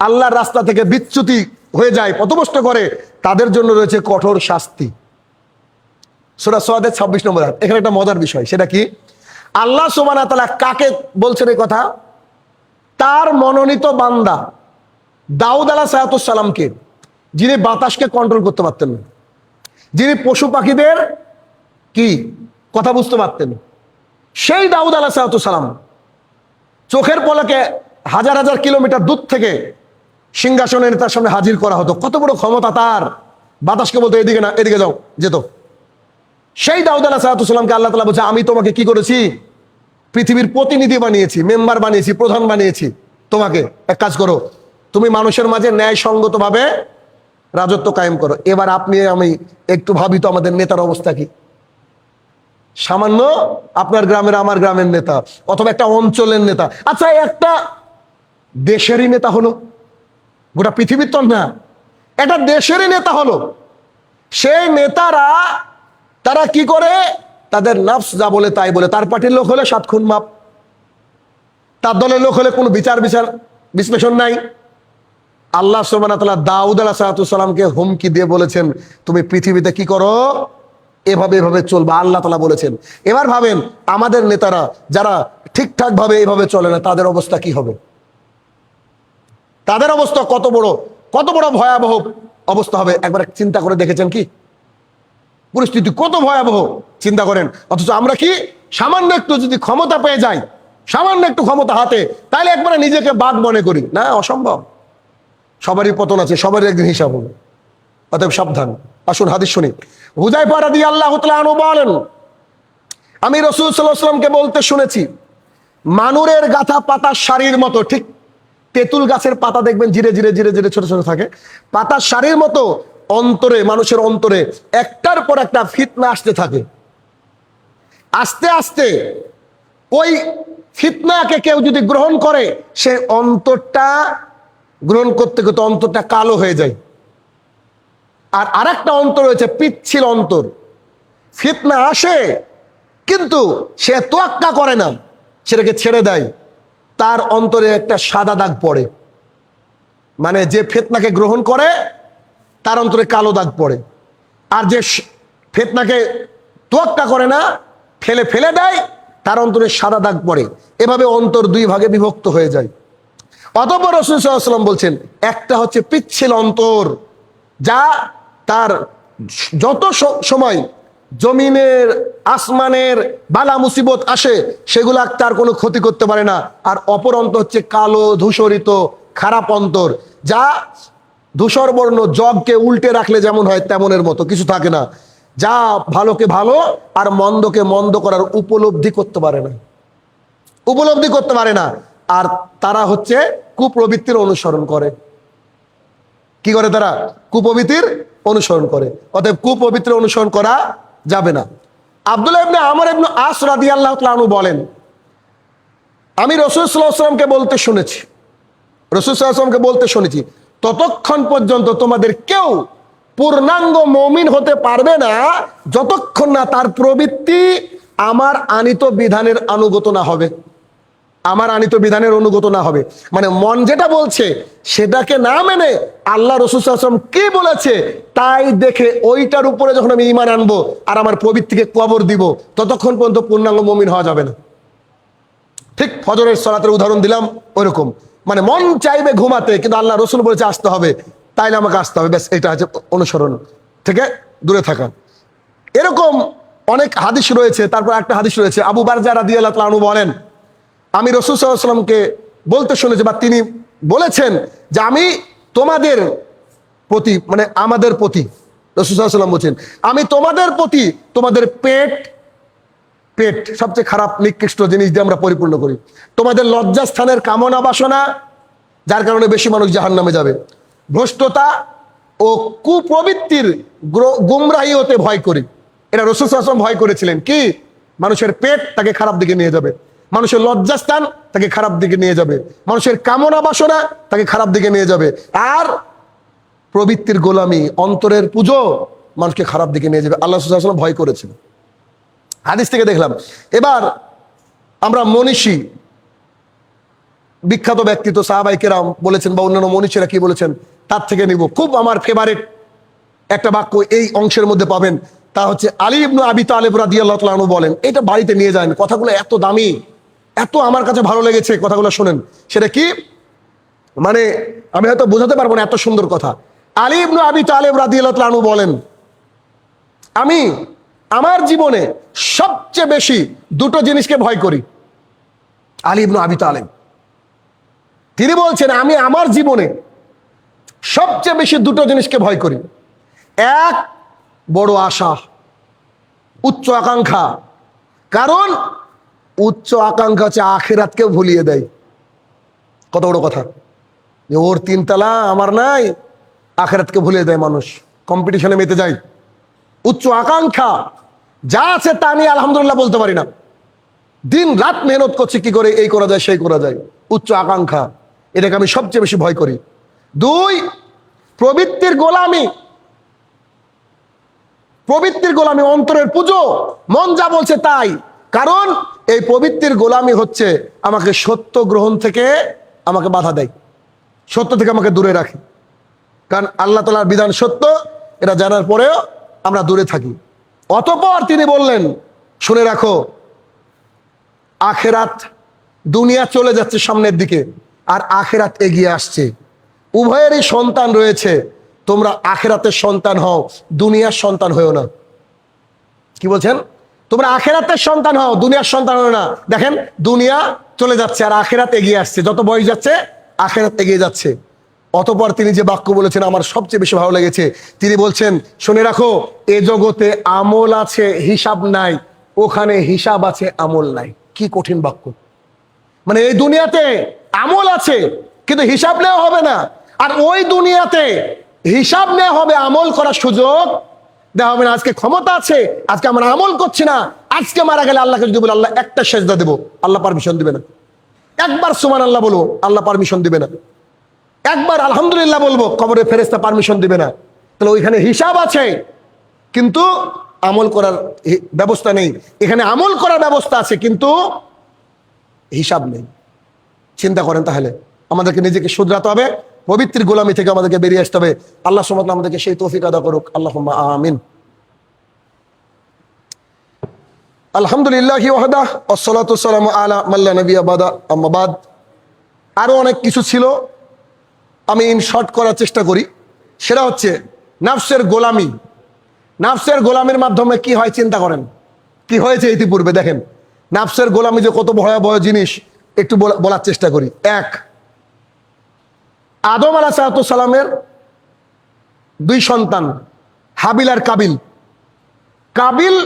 আল্লাহর রাস্তা থেকে বিচ্যুতি হয়ে যায়, পথভ্রষ্ট করে, তাদের জন্য রয়েছে কঠোর শাস্তি। সূরা সুয়াদের 26 নম্বর আয়াত। এখানে একটা মজার বিষয়, সেটা কি? আল্লাহ সুবহানাহু ওয়া তাআলা কাকে বলছেন এই কথা? তার মনোনীত বান্দা দাউদ আলাইহিস সালামকে, যিনি বাতাসকে কন্ট্রোল করতে পারতেন, যিনি পশু পাখিদের কি কথা বুঝতে পারতেন, সেই দাউদ আলাইহিস সালাম চোখের পলকে হাজার হাজার কিলোমিটার দূর থেকে সিংহাসনে তার সামনে হাজির করা হতো। কত বড় ক্ষমতা তার! বাতাসকে বলতো এদিকে না, এদিকে যাও, যেত। সেই দাউদ আলাইহিস সালামকে আল্লাহ তাআলা বলছে, আমি তোমাকে কি করেছি? পৃথিবীর প্রতিনিধি বানিয়েছি, মেম্বার বানিয়েছি, প্রধান বানিয়েছি। তোমাকে এক কাজ করো, তুমি মানুষের মাঝে ন্যায়সঙ্গত ভাবে রাজত্ব কায়েম করো। এবার আপনি আমি একটু ভাবি তো, আমাদের নেতার অবস্থা কি? সামান্য আপনার গ্রামের, আমার গ্রামের নেতা, অথবা একটা অঞ্চলের নেতা, আচ্ছা একটা দেশেরই নেতা হলো, গোটা পৃথিবীর তো না, একটা দেশেরই নেতা হলো। সেই নেতারা তারা কি করে? তাদের নফস যা বলে তাই বলে। তার পার্টির লোক হলে 7 খুন মাপ, তার দলের লোক হলে কোনো বিচার বিশ্লেষণ নাই। আল্লাহ সুবহানাহু ওয়া তাআলা দাউদ আলাইহিস সালামকে হুমকি দিয়ে বলেছেন, তুমি পৃথিবীতে কি করো? এভাবে এভাবে চলবা, আল্লাহ তাআলা বলেছেন। এবার ভাবেন, আমাদের নেতারা যারা ঠিকঠাক ভাবে এভাবে চলে না, তাদের অবস্থা কি হবে? তাদের অবস্থা কত বড় ভয়াবহ অবস্থা হবে। একবার চিন্তা করে দেখেছেন কি? পরিস্থিতি কত ভয়াবহ চিন্তা করেন। অথচ আমরা কি সামান্য একটু যদি ক্ষমতা পেয়ে যাই, সামান্য একটু ক্ষমতা হাতে, তাহলে একবারে নিজেকে বাদ মনে করি। না, অসম্ভব। সবারই পতন আছে, সবারই একদিন হিসাব হবে। অতএব সাবধান। আসুন হাদিস শুনি। হুযায়ফা রাদিয়াল্লাহু তাআলা আনহু বলেন, আমি রাসূল সাল্লাল্লাহু আলাইহি ওয়াসাল্লামকে বলতে শুনেছি, মানুরের গাথা পাতার শাড়ির মতো, ঠিক তেঁতুল গাছের পাতা দেখবেন ধীরে ধীরে ধীরে ধীরে ছোট ছোট থাকে, পাতার সারির মতো অন্তরে, মানুষের অন্তরে একটার পর একটা ফিতনা আসতে থাকে। আস্তে আস্তে ওই ফিতনাকে কেউ যদি গ্রহণ করে, সে অন্তরটা গ্রহণ করতে করতে অন্তরটা কালো হয়ে যায়। আর আরেকটা অন্তর রয়েছে পিচ্ছিল অন্তর। ফিতনা আসে কিন্তু সে তোয়াক্কা করে না, সেটাকে ছেড়ে দেয়, তার অন্তরে একটা সাদা দাগ পড়ে। মানে যে ফিতনাকে গ্রহণ করে তার অন্তরে কালো দাগ পড়ে, আর যে ফিতনাকে তোয়াক্কা করে না, ফেলে ফেলে দেয়, তার অন্তরে সাদা দাগ পড়ে। এভাবে অন্তর দুই ভাগে বিভক্ত হয়ে যায়। অতঃপর রাসূল সাল্লাল্লাহু আলাইহি ওয়াসাল্লাম বলছেন, একটা হচ্ছে পিচ্ছিল অন্তর, যা তার যত সময় জমিনের আসমানের বালা মুসিবত আসে সেগুলা তার কোনো ক্ষতি করতে পারে না। আর অপর অন্তর হচ্ছে কালো ধূসরিত খারাপ অন্তর, যা ধূসর বর্ণ জগকে উল্টে রাখলে যেমন হয় তেমনের মতো, কিছু থাকে না, যা ভালোকে ভালো আর মন্দকে মন্দ করার উপলব্ধি করতে পারে না, উপলব্ধি করতে পারে না। আর তারা হচ্ছে কুপ্রবৃত্তির অনুসরণ করে। কি করে তারা? কুপ্রবৃত্তির অনুসরণ করে। অতএব কুপ্রবৃত্তির অনুসরণ করা যাবে না। আব্দুল্লাহ ইবনে আমর ইবনে আস রাদিয়াল্লাহু তাআলা আনহু বলেন, আমি রাসূল সাল্লাল্লাহু আলাইহি ওয়াসাল্লামকে বলতে শুনেছি, রাসূল সাল্লাল্লাহু আলাইহি ওয়াসাল্লামকে বলতে শুনেছি, ততক্ষণ পর্যন্ত তোমাদের কেউ পূর্ণাঙ্গ মুমিন হতে পারবে না যতক্ষণ না তার প্রবৃত্তি আমার আনিত বিধানের অনুগত না হবে, আমার আনিত বিধানের অনুগত না হবে। মানে মন যেটা বলছে সেটাকে না মেনে আল্লাহ রাসূল সাল্লাল্লাহু আলাইহি ওয়াসাল্লাম কি বলেছে তাই দেখে ওইটার উপরে যখন আমি ঈমান আনবো আর আমার প্রবৃত্তিকে কবর দিব, ততক্ষণ পর্যন্ত পূর্ণাঙ্গ মুমিন হওয়া যাবে না। ঠিক ফজরের সালাতের উদাহরণ দিলাম ওইরকম, মানে মন চাইবে ঘুমাতে কিন্তু আল্লাহ রাসূল বলেছে আসতে হবে, তাইলে আমাকে আসতে হবে, ব্যাস এটা হচ্ছে অনুসরণ থেকে দূরে থাকা। এরকম অনেক হাদিস রয়েছে। তারপর একটা হাদিস রয়েছে, আবু বারজা রাদিয়াল্লাহু তাআলা আনহু বলেন, আমি রাসূল সাল্লাল্লাহু আলাইহি ওয়াসাল্লামকে বলতে শুনেছি, বা তিনি বলেছেন যে আমি তোমাদের প্রতি, মানে আমাদের প্রতি, রাসূল সাল্লাল্লাহু আলাইহি ওয়াসাল্লাম বলছেন, আমি তোমাদের প্রতি তোমাদের পেট সবচেয়ে খারাপ নিকৃষ্ট জিনিস দিয়ে আমরা পরিপূর্ণ করি, তোমাদের লজ্জাস্থানের কামনা বাসনা, যার কারণে বেশি মানুষ জাহান্নামে যাবে, ভ্রষ্টতা ও কুপ্রবৃত্তির গুমরাহি হতে ভয় করি। এটা রাসূল সাল্লাল্লাহু আলাইহি ওয়াসাল্লাম ভয় করেছিলেন কি? মানুষের পেট তাকে খারাপ দিকে নিয়ে যাবে, মানুষের লজ্জাস্থান তাকে খারাপ দিকে নিয়ে যাবে, মানুষের কামনা বাসনা তাকে খারাপ দিকে নিয়ে যাবে, আর প্রবৃত্তির গোলামি, অন্তরের পুজো মানুষকে খারাপ দিকে নিয়ে যাবে। আল্লাহ সাল্লাল্লাহু আলাইহি ওয়াসাল্লাম ভয় করেছেন, হাদিস থেকে দেখলাম। এবার আমরা মনীষী বিখ্যাত ব্যক্তিত্ব সাহাবায়ে কেরাম বলেছেন বা অন্যান্য মনীষীরা কি বলেছেন তার থেকে নিব। খুব আমার ফেভারিট একটা বাক্য এই অংশের মধ্যে পাবেন, তা হচ্ছে আলী ইবনে আবি তালেব রাদিয়াল্লাহু তাআলা আনহু বলেন, এটা বাড়িতে নিয়ে যান, কথাগুলো এত দামি, এত আমার কাছে ভালো লেগেছে, কথাগুলো শুনেন। সেটা কি, মানে আমি হয়তো বোঝাতে পারবো না, এত সুন্দর কথা। আলী ইবনে আবি তালেব রাদিয়াল্লাহু তাআলা আনহু বলেন, আমি আমার জীবনে সবচেয়ে বেশি দুটো জিনিসকে ভয় করি। আলী ইবনে আবি তালেব তিনি বলছেন, আমি আমার জীবনে সবচেয়ে বেশি দুটো জিনিসকে ভয় করি। এক, বড় আশা, উচ্চ আকাঙ্ক্ষা। কারণ উচ্চ আকাঙ্ক্ষা হচ্ছে আখিরাতকেও ভুলিয়ে দেয়। কত বড় কথা, যে ওর তিনতলা আমার নাই, আখিরাতকে ভুলিয়ে দেয়, মানুষ কম্পিটিশনে মেতে যায়। উচ্চ আকাঙ্ক্ষা, যা আছে তা নিয়ে আলহামদুলিল্লাহ বলতে পারি না, দিন রাত মেহনত করছি কি করে এই করা যায় সেই করা যায়। উচ্চ আকাঙ্ক্ষা, এটাকে আমি সবচেয়ে বেশি ভয় করি। দুই, প্রবৃত্তির গোলামি, প্রবৃত্তির গোলামি, অন্তরের পুজো, মন যা বলছে তাই। কারণ এই প্রবৃত্তির গোলামি হচ্ছে আমাকে সত্য গ্রহণ থেকে আমাকে বাধা দেয়, সত্য থেকে আমাকে দূরে রাখে। কারণ আল্লাহ তাআলার বিধান সত্য, এটা জানার পরেও আমরা দূরে থাকি। অতঃপর তিনি বললেন, শুনে রাখো, আখিরাত, দুনিয়া চলে যাচ্ছে সামনের দিকে আর আখিরাত এগিয়ে আসছে, উভয়েরই সন্তান রয়েছে, তোমরা আখিরাতের সন্তান হও, দুনিয়ার সন্তান হও না। কি বলছেন? তোমরা আখিরাতের সন্তান হও, দুনিয়ার সন্তান হও না। দেখেন, দুনিয়া চলে যাচ্ছে আর আখিরাত এগিয়ে আসছে, যত বয়স যাচ্ছে আখিরাত এগিয়ে যাচ্ছে। অতঃপর তিনি যে বাক্য বলেছেন আমার সবচেয়ে বেশি ভালো লেগেছে, তিনি বলছেন, শুনে রাখো, এ জগতে আমল আছে হিসাব নাই, ওখানে হিসাব আছে আমল নাই। কি কঠিন বাক্য! মানে এই দুনিয়াতে আমল আছে কিন্তু হিসাব নেওয়া হবে না। আর ওই দুনিয়াতে হিসাব নেওয়া হবে, আমল করার সুযোগ দেওয়া হবে না। আজকে ক্ষমতা আছে, আজকে আমরা আমল করছি না, আজকে মারা গেলে আল্লাহকে যদি বলে আল্লাহ একটা সেজদা দেবো, আল্লাহ পারমিশন দিবে না। একবার সুবহানাল্লাহ বলবো, আল্লাহ পারমিশন দিবে না। একবার আলহামদুলিল্লাহ বলবো, কবরে ফেরেশতা পারমিশন দিবে না। তাহলে ওইখানে হিসাব আছে কিন্তু আমল করার ব্যবস্থা নেই। এখানে আমল করার ব্যবস্থা আছে কিন্তু হিসাব নেই। চিন্তা করেন, তাহলে আমাদেরকে নিজেকে শুধরাতে হবে, পবিত্র গোলামি থেকে আমাদেরকে বেরিয়ে আসতে হবে। আল্লাহ সুবহানাহু ওয়া তাআলা আমাদেরকে সেই তৌফিক আদা করুক। আল্লাহুম্মা আমিন। আলহামদুলিল্লাহি ওয়াহদাহ ওয়াসসালাতু ওয়াসসালামু আলা মান লা নাবিয়্যা বাদা, আম্মা বাদ। আরো অনেক কিছু ছিল, আমি ইন শর্ট করার চেষ্টা করি। সেটা হচ্ছে নাফসের গোলামি। নাফসের গোলামির মাধ্যমে কি হয় চিন্তা করেন, কি হয়েছে ইতিপূর্বে। দেখেন নাফসের গোলামি যে কত ভয়াবহ জিনিস, একটু বলার চেষ্টা করি। এক, আদম আলাইহিস সালামের দুই সন্তান হাবিল আর কাবিল। কাবিল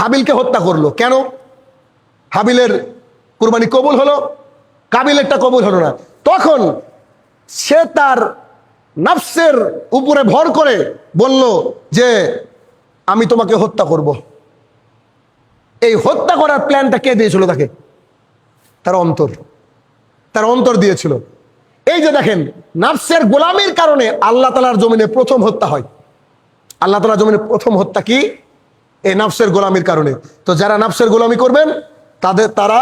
হাবিলকে হত্যা করলো। কেন? হাবিলের কুরবানি কবুল হলো, কাবিলেরটা কবুল হলো না। তখন সে তার নাফসের উপরে ভর করে বলল যে আমি তোমাকে হত্যা করব। এই হত্যা করার প্ল্যানটা কে দিয়েছিল তাকে? তার অন্তর, তার অন্তর দিয়েছিল। এই যে দেখেন, নাফসের গোলামির কারণে আল্লাহ তাআলার জমিনে প্রথম হত্যা হয়। আল্লাহ তাআলার জমিনে প্রথম হত্যা কি? এই নাফসের গোলামির কারণে। তো যারা নাফসের গোলামি করবেন তারা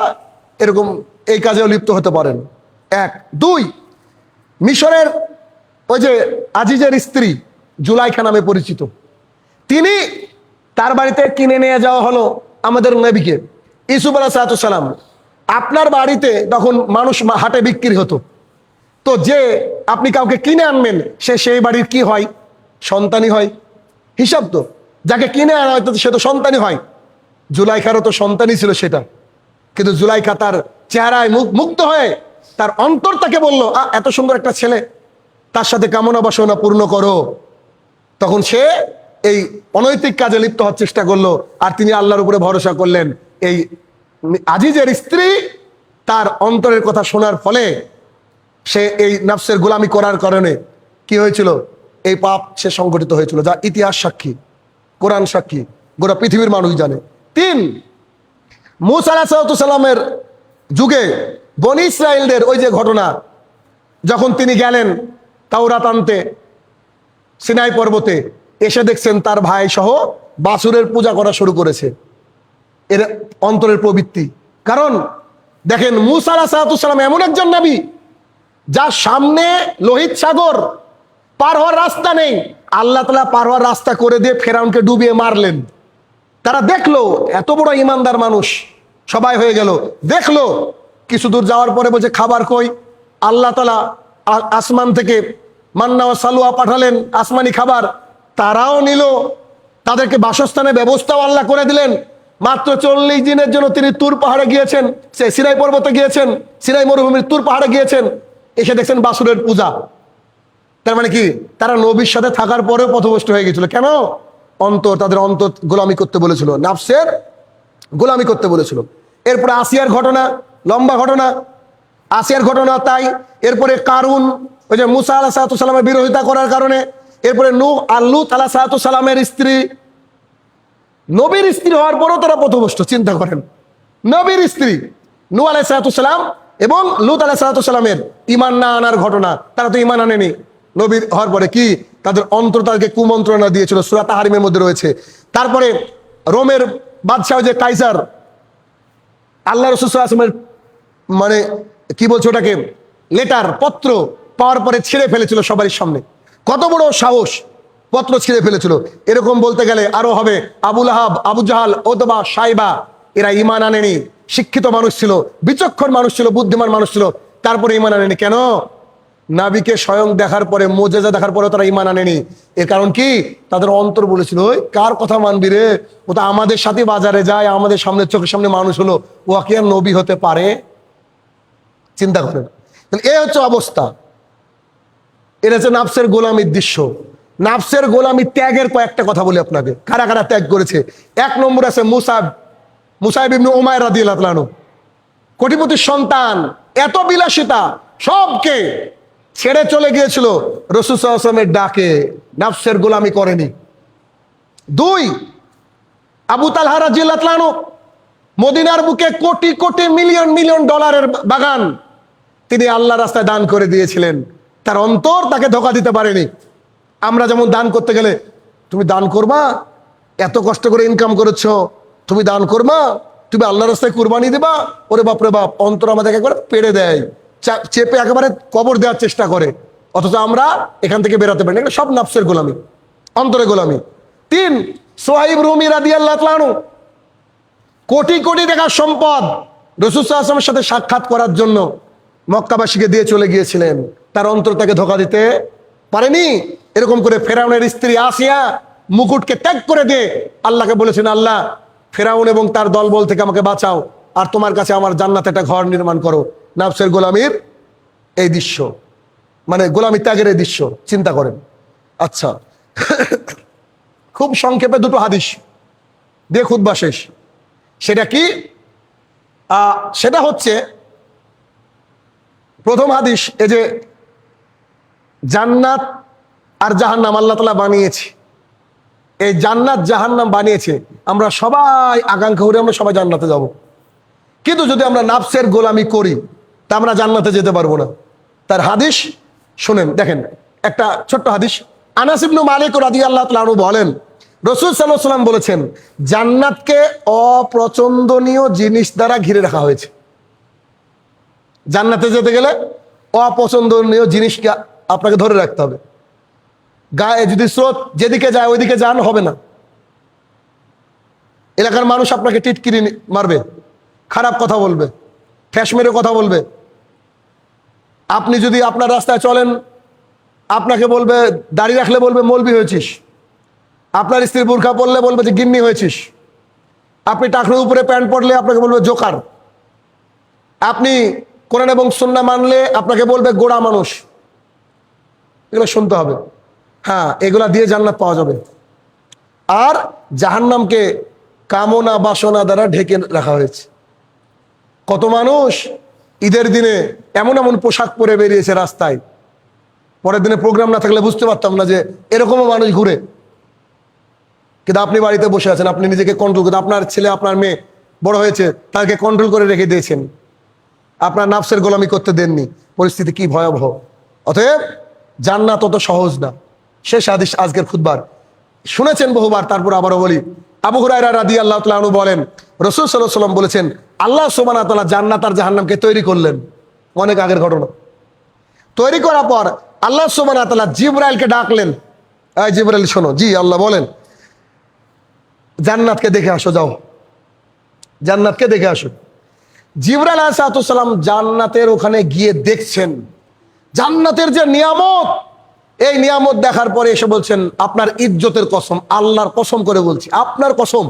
এরকম এই কাজেও লিপ্ত হতে পারেন। এক। দুই, মিশরের ওই যে আজিজের স্ত্রী জুলাইখা নামে পরিচিত, তিনি, তার বাড়িতে কিনে নিয়ে যাওয়া হলো আমাদের নবীকে, ইউসুফ আলাইহিস সালাম। আপনার বাড়িতে তখন মানুষ হাটে বিক্রি হতো, তো যে আপনি কাউকে কিনে আনবেন সে সেই বাড়ির কি হয়? সন্তানই হয়। হিসাব তো, যাকে কিনে আনা হয়তো সে তো সন্তানই হয়। জুলাইখারও তো সন্তানই ছিল সেটা। কিন্তু জুলাইখা তার চেহারায় মুগ্ধ হয়ে তার অন্তর তাকে বলল, এত সুন্দর একটা ছেলে, তার সাথে কামনা বাসনা পূর্ণ করো। তখন সে এই অনৈতিক কাজে লিপ্ত হওয়ার চেষ্টা করলো। আর তিনি আল্লাহর উপরে ভরসা করলেন। এই আজিজের স্ত্রী তার অন্তরের কথা শোনার ফলে সে এই নাফসের গোলামি করার কারণে কি হয়েছিল? এই পাপ সে সংগঠিত হয়েছিল, যা ইতিহাস সাক্ষী, কোরআন সাক্ষী, গোটা পৃথিবীর মানুষ জানে। তিন, মূসা আলাইহিস সালামের যুগে বনী ইসরাইলদের ওই যে ঘটনা, যখন তিনি গেলেন তাওরাত আনতে সিনাই পর্বতে, এসে দেখছেন তার ভাই সহ বাছুরের পূজা করা শুরু করেছে। এর অন্তরের প্রবৃত্তি। কারণ দেখেন মূসা আলাইহিস সালাম এমন একজন নবী যার সামনে লোহিত সাগর, পার হওয়ার রাস্তা নেই। আল্লাহ তাআলা পার হওয়ার রাস্তা করে দিয়ে ফেরাউনকে ডুবিয়ে মারলেন। তারা দেখলো এত বড় ইমানদার মানুষ, সবাই হয়ে গেল। দেখলো কিছু দূর যাওয়ার পরে বলছে খাবার কই? আল্লাহ তাআলা আসমান থেকে মান্না ও সালুয়া পাঠালেন, আসমানি খাবার। তারাও নিল, তাদেরকে বাসস্থানের ব্যবস্থাও আল্লাহ করে দিলেন। মাত্র 40 দিনের জন্য তিনি তুর পাহাড়ে গিয়েছেন, সে সিনাই পর্বতে গিয়েছেন, সিনাই মরুভূমির তুর পাহাড়ে গিয়েছেন। এসে দেখছেন বাছুরের পূজা। তার মানে কি? তারা নবীর সাথে থাকার পরেও পথভ্রষ্ট হয়ে গেছিল। কেন? অন্তর, তাদের অন্তর গোলামি করতে বলেছিল, নাফসের গোলামি করতে বলেছিল। এরপরে আসিয়ার ঘটনা, লম্বা ঘটনা, আসিয়ার ঘটনা তাই। এরপরে কারুন, ওই যে মূসা আলাইহিস সালামের বিরোধিতা করার কারণে। এরপরে নূহ আর লূত আলাইহিস সালামের স্ত্রী, নবীর স্ত্রী হওয়ার পরও তারা পথভ্রষ্ট। চিন্তা করেন, নবীর স্ত্রী নূহ আলাইহিস সালাম এবং লূত আলাইহিস সালামের ঈমান না আনার ঘটনা। তারা তো ঈমান আনেনি। নবীর হওয়ার পরে কি তাদের অন্তর তাদেরকে কুমন্ত্রণা দিয়েছিল, সূরা তাহরিমের মধ্যে রয়েছে। তারপরে রোমের বাদশাহ যে কাইসার, আল্লাহ রাসূল সাল্লাল্লাহু আলাইহি ওয়াসাল্লামের মানে কি বলছো ওটাকে, লেটার, পত্র পাওয়ার পরে ছিঁড়ে ফেলেছিল সবারই সামনে। কত বড় সাহস, পত্র ছিঁড়ে ফেলেছিল। এরকম বলতে গেলে আরো হবে, আবু লাহাব, আবু জাহাল, ওতবা, সাইবা, এরা ঈমান আনেনি। শিক্ষিত মানুষ ছিল, বিচক্ষণ মানুষ ছিল, বুদ্ধিমান মানুষ ছিল, তারপরে ঈমান আনেনি। কেন? নাবিকে স্বয়ং দেখার পরে, মুজিজা দেখার পরে তারা ঈমান আনেনি। এর কারণ কি? তাদের অন্তর বলেছিল, ওই কার কথা মানবি রে, ও তো আমাদের সাথে বাজারে যায়, আমাদের সামনে চোখের সামনে মানুষ হলো, ও কি আর নবী হতে পারে? চিন্তা করেন। তাহলে এই হচ্ছে অবস্থা। এটা হচ্ছে নাফসের গোলামির দৃশ্য। নাফসের গোলামি ত্যাগের কয়েকটা কথা বলি আপনাকে, কারা কারা ত্যাগ করেছে। এক নম্বর আছে মুসাইব ইবনে উমাইর রাদিয়াল্লাহু আনহু, কোটিপতির সন্তান, এত বিলাসিতা সবকে ছেড়ে চলে গিয়েছিল রাসূল সাল্লাল্লাহু আলাইহি ওয়াসাল্লামের ডাকে, নফসের গোলামি করেনি। দুই, আবু তালহা রাদিয়াল্লাহু আনহু, মদিনার বুকে কোটি কোটি মিলিয়ন মিলিয়ন ডলারের বাগান তিনি আল্লাহ রাস্তায় দান করে দিয়েছিলেন। তার অন্তর তাকে ধোঁকা দিতে পারেনি। আমরা যেমন দান করতে গেলে, তুমি দান করবা, এত কষ্ট করে ইনকাম করেছো, তুমি দান করবা, তুমি আল্লাহ রাস্তায় কুরবানি দেবা, ওরে বাপরে বাপ, অন্তর আমাদেরকে একবার পেড়ে দেয়, চেপে একেবারে কবর দেওয়ার চেষ্টা করে, অথচ আমরা এখান থেকে বেরোতে পারি না। এগুলো সব নফসের গোলামি, অন্তরে গোলামি। তিন, সোহাইব রুমি রাদিয়াল্লাহু আনহু, কোটি কোটি টাকার সম্পদ রাসূল সাল্লাল্লাহু আলাইহি ওয়াসাল্লামের সাথে সাক্ষাৎ করার জন্য মক্কাবাসীকে দিয়ে চলে গিয়েছিলেন। তার অন্তর তাকে ধোঁকা দিতে পারেনি। এরকম করে ফেরাউনের স্ত্রী আসিয়া মুকুটকে ত্যাগ করে দিয়ে আল্লাহকে বলেছেন, আল্লাহ, ফেরাউন এবং তার দলবল থেকে আমাকে বাঁচাও, আর তোমার কাছে আমার জান্নাতে একটা ঘর নির্মাণ করো। নফসের গোলামির এই দৃশ্য, মানে গোলামি ত্যাগের এই দৃশ্য চিন্তা করেন। আচ্ছা, খুব সংক্ষেপে দুটো হাদিস দিয়ে খুতবা শেষ। সেটা কি? সেটা হচ্ছে, প্রথম হাদিস, এই যে জান্নাত আর জাহান্নাম আল্লাহ তাআলা বানিয়েছে, এই জান্নাত জাহান্নাম বানিয়েছে, আমরা সবাই আকাঙ্ক্ষা করি আমরা সবাই জান্নাতে যাব, কিন্তু যদি আমরা নফসের গোলামি করি তা আমরা জান্নাতে যেতে পারবো না। তার হাদিস শুনেন, দেখেন একটা ছোট্ট হাদিস। আনাস ইবনে মালিক রাদিয়াল্লাহু তাআলা আনহু বলেন, রাসূল সাল্লাল্লাহু আলাইহি ওয়াসাল্লাম বলেছেন, জান্নাতকে অপছন্দনীয় জিনিস দ্বারা ঘিরে রাখা হয়েছে। জান্নাতে যেতে গেলে অপছন্দনীয় জিনিসকে আপনাকে ধরে রাখতে হবে। গায়ে যদি স্রোত যেদিকে যায় ওইদিকে যান হবে না। এলাকার মানুষ আপনাকে টিটকিরি মারবে, খারাপ কথা বলবে, ঠেস মেরে কথা বলবে। আপনি যদি আপনার রাস্তায় চলেন, আপনাকে বলবে, দাড়ি রাখলে বলবে মৌলবি হয়েছিস, আপনার স্ত্রী বোরকা পরলে বলবে যে গিন্নি হয়েছিস, আপনি টাকনুর উপরে প্যান্ট পরলে আপনাকে বলবে জোকার, আপনি কোরআন এবং সুন্নাহ মানলে আপনাকে বলবে গোড়া মানুষ। এগুলো শুনতে হবে। হ্যাঁ, এগুলা দিয়ে জান্নাত পাওয়া যাবে। আর জাহান্নামকে কামনা বাসনা দ্বারা ঢেকে রাখা হয়েছে। কত মানুষ ঈদের দিনে এমন এমন পোশাক পরে বেরিয়েছে রাস্তায়, পরের দিনে প্রোগ্রাম না থাকলে বুঝতে পারতাম না যে এরকমও মানুষ ঘুরে। কিন্তু আপনি বাড়িতে বসে আছেন, আপনি নিজেকে কন্ট্রোল করতে, আপনার ছেলে আপনার মেয়ে বড় হয়েছে তাকে কন্ট্রোল করে রেখে দিয়েছেন, আপনার নফসের গোলামি করতে দেননি। পরিস্থিতি কি ভয়াবহ! অতএব জান্নাত অত সহজ না। শেষ হাদিস আজকের খুতবার, শুনেছেন বহুবার, তারপর আবারও বলি। আবু হুরায়রা রাদিয়াল্লাহু তাআলা আনহু বলেন, রাসূল সাল্লাল্লাহু আলাইহি ওয়াসাল্লাম বলেছেন, আল্লাহ সুবহানাহু ওয়া তাআলা জান্নাত আর জাহান্নামকে তৈরি করলেন। অনেক আগের ঘটনা। তৈরি করার পর আল্লাহ সুবহানাহু ওয়া তাআলা জিবরাইলকে ডাকলেন, এই জিবরাইল শোনো। জি আল্লাহ বলেন, জান্নাতকে দেখে আসো, যাও জান্নাতকে দেখে আসো। জিবরাইল আলাইহিস সালাম জান্নাতের ওখানে গিয়ে দেখছেন জান্নাতের যে নিয়ামত, এই নিয়ামত দেখার পরে এসে বলছেন, আপনার ইজ্জতের কসম, আল্লাহর কসম করে বলছি, আপনার কসম,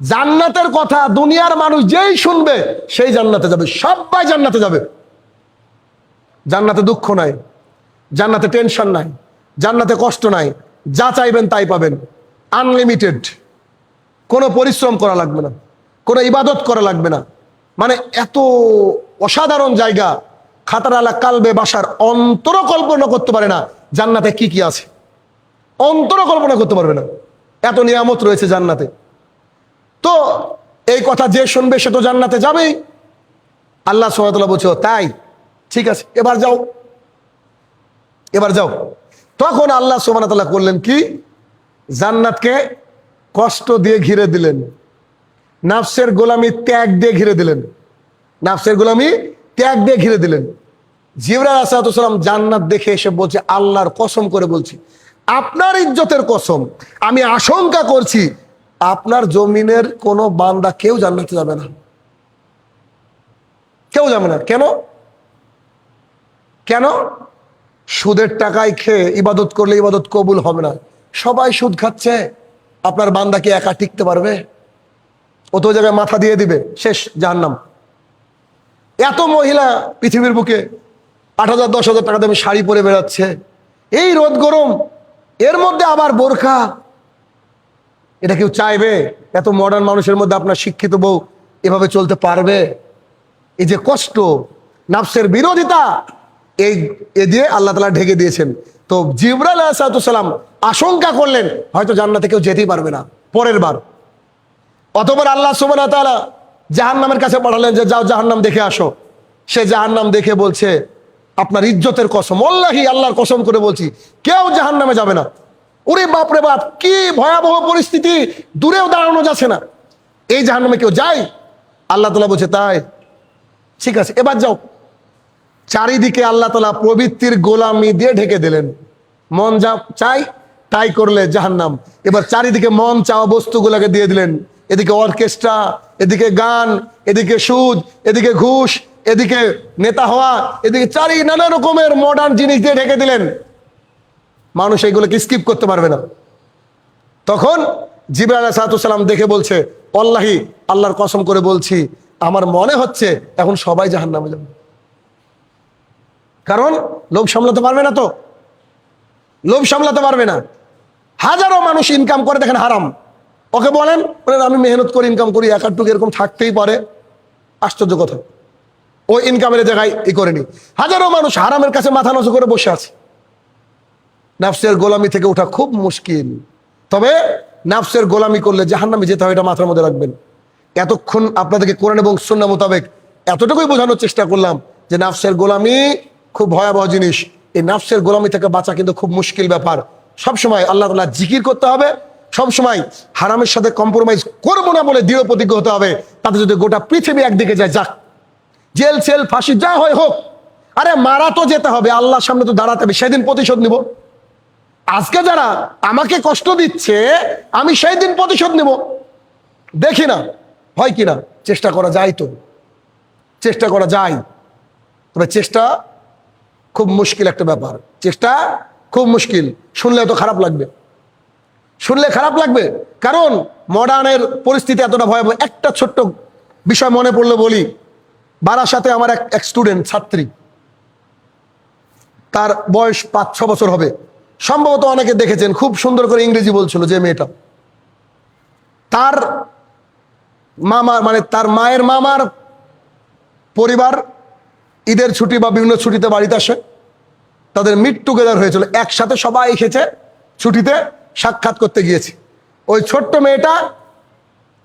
জান্নাতের কথা দুনিয়ার মানুষ যেই শুনবে সেই জান্নাতে যাবে, সবাই জান্নাতে যাবে। জান্নাতে দুঃখ নাই, জান্নাতে টেনশন নাই, জান্নাতে কষ্ট নাই, যা চাইবেন তাই পাবেন, আনলিমিটেড। কোনো পরিশ্রম করা লাগবে না, কোনো ইবাদত করা লাগবে না। মানে এত অসাধারণ জায়গা, খাতার আলা কালবে বাসার অন্তর কল্পনা করতে পারে না জান্নাতে কি কি আছে, অন্তর কল্পনা করতে পারবে না, এত নিয়ামত রয়েছে জান্নাতে। তো এই কথা যে শুনবে সে তো জান্নাতে যাবেই। আল্লাহ সুবহানাহু ওয়া তাআলা বলছে, তাই ঠিক আছে, এবার যাও, এবার যাও। তখন আল্লাহ সুবহানাহু ওয়া তাআলা করলেন কি? জান্নাতকে কষ্ট দিয়ে ঘিরে দিলেন, নফসের গোলামি ত্যাগ দিয়ে ঘিরে দিলেন, নফসের গোলামি ত্যাগ দিয়ে ঘিরে দিলেন। জিবরাইল আলাইহিস সালাম জান্নাত দেখে এসে বলছে, আল্লাহর কসম করে বলছি, আপনার ইজ্জতের কসম, আমি আশঙ্কা করছি আপনার জমিনের কোনো বান্দা কেউ জান্নাতে যাবে না, কেউ যাবে না। কেন? কেন? সুদের টাকায় খেয়ে ইবাদত করলে ইবাদত কবুল হবে না। সবাই সুদ খাচ্ছে, আপনার বান্দা কি একা টিকতে পারবে? ও তো জায়গায় মাথা দিয়ে দিবে, শেষ জাহান্নাম। এত মহিলা পৃথিবীর বুকে 8,000 10,000 টাকা দামে শাড়ি পরে বেড়াচ্ছে, এই রোদ গরম, এর মধ্যে আবার বোরখা। এটা কেউ চাইবে? এত মডার্ন মানুষের মধ্যে আপনার শিক্ষিত বউ এভাবে চলতে পারবে? এই যে কষ্ট, নাফসের বিরোধিতা, এ দিয়ে আল্লাহ তাআলা ঢেকে দিয়েছেন। তো জিবরাইল আলাইহিস সালাম আশঙ্কা করলেন হয়তো জান্নাতে কেউ যেতেই পারবে না পরের বার। অতঃপর আল্লাহ সুবহানাহু ওয়া তাআলা জাহান্নামের কাছে পাঠালেন যে যাও জাহান্নাম দেখে আসো। সে জাহান্নাম দেখে বলছে আপনার ইজ্জতের কসম, ওয়াল্লাহি আল্লাহর কসম করে বলছি কেউ জাহান্নামে যাবে না। ওরে বাপ রে বাপ, কি ভয়াবহ পরিস্থিতি, দূরেও দাঁড়ানো যাচ্ছে না। এই জাহান্নামে কেউ যায়? আল্লাহ তাআলা বলছে তাই, ঠিক আছে এবার যাও। চারিদিকে আল্লাহ তাআলা প্রবৃত্তির গোলামি দিয়ে ঢেকে দিলেন। মন যা চাই তাই করলে জাহান্নাম। এবার চারিদিকে মন চাওয়া বস্তুগুলোকে দিয়ে দিলেন। এদিকে অর্কেস্ট্রা, এদিকে গান, এদিকে সুদ, এদিকে ঘুষ, এদিকে নেতা হওয়া, এদিকে নানা রকমের মডার্ন জিনিস দিয়ে ঢেকে দিলেন। মানুষ এইগুলোকে স্কিপ করতে পারবে না। তখন জিবরাইল আলাইহিস সালাম দেখে বলছে ওয়াল্লাহি আল্লাহর কসম করে বলছি আমার মনে হচ্ছে এখন সবাই জাহান্নামে যাবে। কারণ লোভ সামলাতে পারবে না, তো লোভ সামলাতে পারবে না। হাজারো মানুষ ইনকাম করে দেখেন হারাম, ওকে বলেন আমি মেহনত করে ইনকাম করি, একাটুকু এরকম থাকতেই পারে, আশ্চর্য কথা। ওই ইনকামের জায়গায় করেনি। হাজারো মানুষ হারামের কাছে মাথা নত করে বসে আছে। নাফসের গোলামি থেকে ওঠা খুব মুশকিল। তবে নাফসের গোলামি করলে জাহান্নামে যেতে হয়, এটা মাথার মধ্যে রাখবেন। এতক্ষণ আপনাদেরকে কোরআন এবং সুন্নাহ মোতাবেক এতটুকুই বোঝানোর চেষ্টা করলাম যে নাফসের গোলামি খুব ভয়াবহ জিনিস। এই নাফসের গোলামি থেকে বাঁচা কিন্তু খুব মুশকিল ব্যাপার। সবসময় আল্লাহ তাআলা জিকির করতে হবে, সবসময় হারামের সাথে কম্প্রোমাইজ করবো না বলে দৃঢ় প্রতিজ্ঞ হতে হবে। তাতে যদি গোটা পৃথিবী একদিকে যায় যাক, জেল সেল ফাঁসি যা হয় হোক, আরে মারা তো যেতে হবে, আল্লাহর সামনে তো দাঁড়াতে হবে, সেদিন প্রতিশোধ নিব। আজকে যারা আমাকে কষ্ট দিচ্ছে আমি সেই দিন প্রতিশোধ নিব। দেখি না হয় কিনা, চেষ্টা করা যায়, তো চেষ্টা করা যায়। তবে চেষ্টা খুব মুশকিল একটা ব্যাপার, চেষ্টা খুব মুশকিল। শুনলে তো খারাপ লাগবে, শুনলে খারাপ লাগবে, কারণ মডার্নের পরিস্থিতি এতটা ভয়াবহ। একটা ছোট্ট বিষয় মনে পড়লো বলি। বারাসাতে আমার এক স্টুডেন্ট, ছাত্রী, তার বয়স 5-6 বছর হবে সম্ভবত, অনেকে দেখেছেন, খুব সুন্দর করে ইংরেজি বলছিল যে মেয়েটা। তার মামা মানে তার মায়ের মামার পরিবার ঈদের ছুটি বা বিভিন্ন ছুটিতে বাড়িতে আসে, তাদের মিট টুগেদার হয়েছিল, একসাথে সবাই এসেছে ছুটিতে সাক্ষাৎ করতে গিয়েছে। ওই ছোট্ট মেয়েটা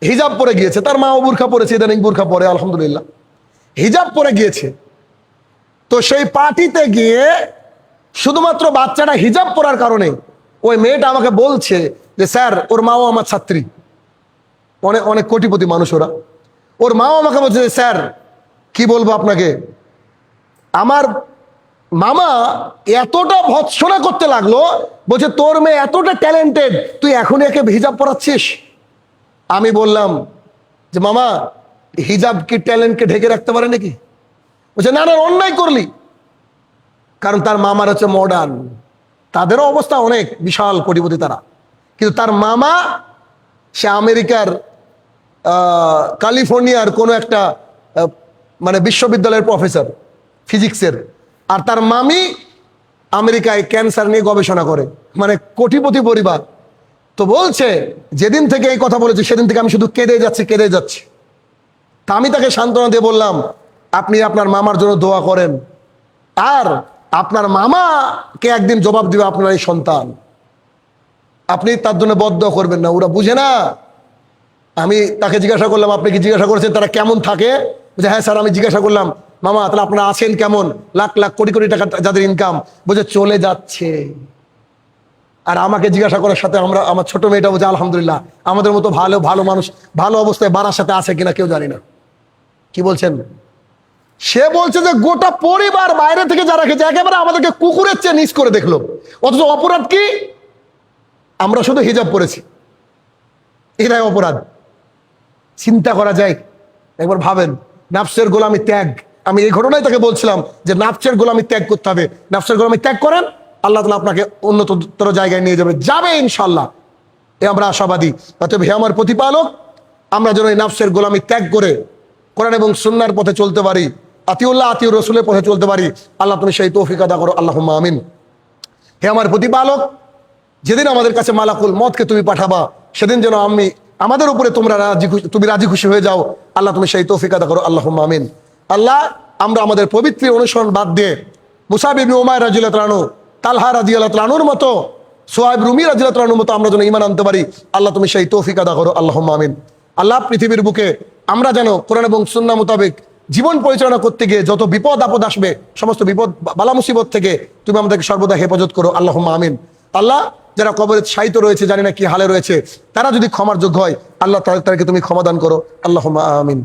হিজাব পরে গিয়েছে, তার মাও বুরখা পরেছে, ইদানিং বুরখা পরে আলহামদুলিল্লাহ, হিজাব পরে গিয়েছে। তো সেই পার্টিতে গিয়ে শুধুমাত্র বাচ্চাটা হিজাব পরার কারণে ওই মেয়েটা আমাকে বলছে যে স্যার ওর মাও আমার ছাত্রী, অনেক অনেক কোটিপতি মানুষ ওরা। ওর মাও আমাকে বলছে যে স্যার কি বলবো আপনাকে, আমার মামা এতটা ভৎসনা করতে লাগলো, বলছে তোর মেয়ে এতটা ট্যালেন্টেড, তুই এখন একে হিজাব পরাচ্ছিস। আমি বললাম যে মামা হিজাব কি ট্যালেন্টকে ঢেকে রাখতে পারে নাকি? বলছে না না, অন্যায় করলি। কারণ তার মামার হচ্ছে মডার্ন, তাদেরও অবস্থা অনেক বিশাল কোটিপতি তারা, কিন্তু তার মামা সে আমেরিকার ক্যালিফোর্নিয়ার কোনো একটা মানে বিশ্ববিদ্যালয়ের প্রফেসর ফিজিক্সের, আর তার মামি আমেরিকায় ক্যান্সার নিয়ে গবেষণা করে, মানে কোটিপতি পরিবার। তো বলছে যেদিন থেকে এই কথা বলেছে সেদিন থেকে আমি শুধু কেঁদে যাচ্ছি। তা আমি তাকে সান্ত্বনা দিয়ে বললাম আপনি আপনার মামার জন্য দোয়া করেন, আর আপনার মামাকে একদিন জবাব দিবে আপনার এই সন্তান, আপনি তার জন্য বদদোয়া করবেন না, ওরা বুঝে না। আমি তাকে জিজ্ঞাসা করলাম আপনি কি জিজ্ঞাসা করেছেন তারা কেমন থাকে? বলছে হ্যাঁ স্যার আমি জিজ্ঞাসা করলাম মামা তাহলে আপনারা আছেন কেমন, লাখ লাখ কোটি কোটি টাকা যাদের ইনকাম, বলছে চলে যাচ্ছে। আর আমাকে জিজ্ঞাসা করার সাথে আমার ছোট মেয়েটা বলছে আলহামদুলিল্লাহ আমাদের মতো ভালো ভালো মানুষ ভালো অবস্থায় বাড়ার সাথে আছে কিনা কেউ জানি না। কি বলছেন? সে বলছে যে গোটা পরিবার বাইরে থেকে যারা খেয়েছে একেবারে আমাদেরকে কুকুরের চেয়ে নিচ করে দেখলো, অথচ অপরাধ কি? আমরা শুধু হিজাব পরেছি, এটাই অপরাধ। চিন্তা করা যায়, একবার ভাবেন। নাফসের গোলামি ত্যাগ, আমি এই ঘটনায় তাকে বলছিলাম যে নাফসের গোলামি ত্যাগ করতে হবে। নাফসের গোলামি ত্যাগ করেন, আল্লাহ তাআলা আপনাকে উন্নততর জায়গায় নিয়ে যাবে ইনশাল্লাহ, এ আমরা আশাবাদী। অতএব হে আমার প্রতিপালক, আমরা যেন এই নাফসের গোলামি ত্যাগ করে কোরআন এবং সুন্নাহর পথে চলতে পারি, আতিউল্লাহ আতিউর রাসূলের পথে চলতে পারি। আল্লাহ তুমি সেই তৌফিক আদা করো, আল্লাহুম্মা আমিন। হে আমার প্রতিপালক, যেদিন আমাদের কাছে মালাকুল মতকে তুমি পাঠাবা সেদিন যেন আমাদের উপরে তুমি রাজি খুশি হয়ে যাও। আল্লাহ তুমি সেই তৌফিক আদা করো, আল্লাহুম্মা আমিন। আল্লাহ আমরা আমাদের পবিত্র অনুসরণ বাদ দিয়ে মুসাব ইবনে উমাইর রাদিয়াল্লাহু তাআলা আনহু, তালহা রাদিয়াল্লাহু তাআলা আনহুর মতো, সুহাইব রুমি রাদিয়াল্লাহু তাআলা আনহুর মতো আমরা যেন ঈমান আনতে পারি। আল্লাহ তুমি সেই তৌফিক আদা করো, আল্লাহুম্মা আমিন। আল্লাহ পৃথিবীর বুকে আমরা যেন কোরআন এবং সুন্নাহ মোতাবেক জীবন পরিচালনা করতে গিয়ে যত বিপদ আপদ আসবে, সমস্ত বিপদ বালা মুসিবত থেকে তুমি আমাদেরকে সর্বদা হেফাজত করো, আল্লাহুম্মা আমিন। আল্লাহ যারা কবরে শায়িত রয়েছে, জানি না কি হালে রয়েছে, তারা যদি ক্ষমার যোগ্য হয়, আল্লাহ তাদেরকে তুমি ক্ষমা দান করো, আল্লাহুম্মা আমিন।